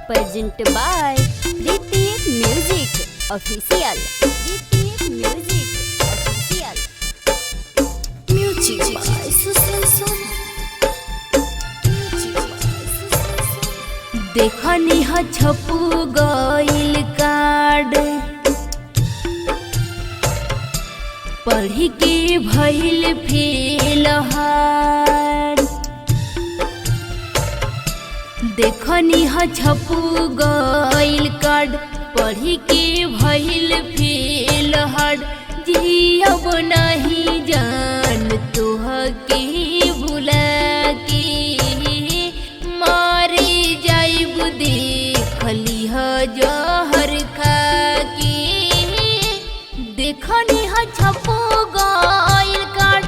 Present by Hrithik music official. Hrithik music official. Music by Sushil Soni. देखनी ह छपू गइल कार्ड, पढ़ी के भइल फेल हार। देखनी ह छपू गइल कार्ड, पढ़ी के भइल फेल हार। जियब नहीं जान तोह के भुला के, मारे जाइब देखली ह जहर खा के। देखनी ह छपू गइल कार्ड,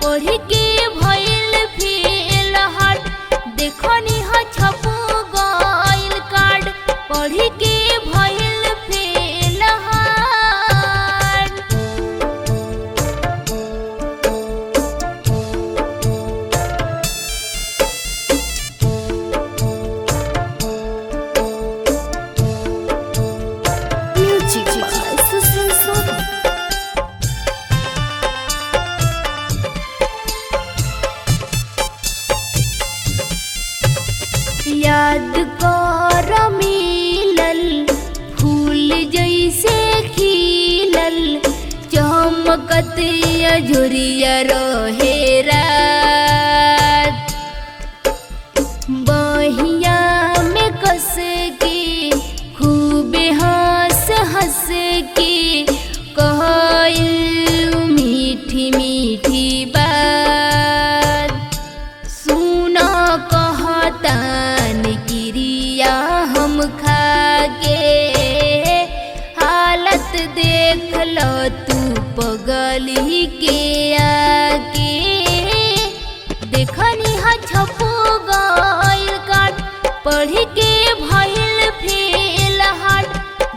पढ़ी के भइल फेल हार। देखनी ह छपू गइल कार्ड, पढ़ी के भइल फेल हार। म्यूजिक बाय सुशील सोनी। याद कर मिलल फूल जैसे खिलल, चमकत अजोरिया रहे रात। बहिया में कस के खूबे हंस हंस के कहल मीठी मीठी बात। सुना कहतान क्रिया हम खा के, हालत देख लो तू पगली के आके। देखनी ह छपू गइल कार्ड, पढ़ी के भइल फेल हार।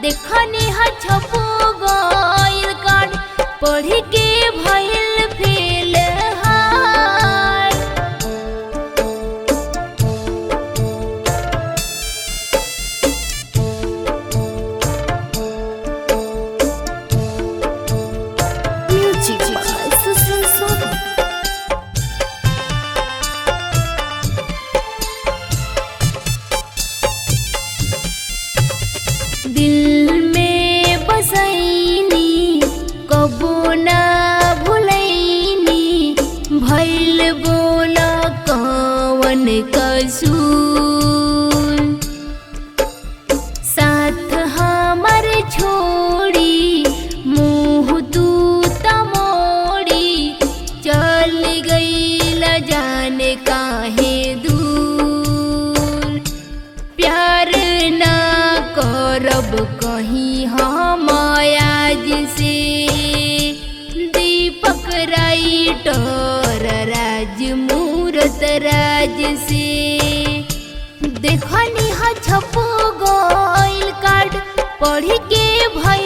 देखनी ह छपू गइल कार्ड, पढ़ी के भइल फेल हार। म्यूजिक बाय सुशील सोनी। दिल में बसैनी कबो ना भुलैनी, भइल बोला कवन कसूर। साथ हमर छोड़ी मुँह तू तमोड़ी, चल गइल जाने काहे दूर। प्यार ना करब कहीं हम आज से, दीपक राइटर राजमूरत राज से। देखनी ह छपू गइल कार्ड, पढ़ी के भइल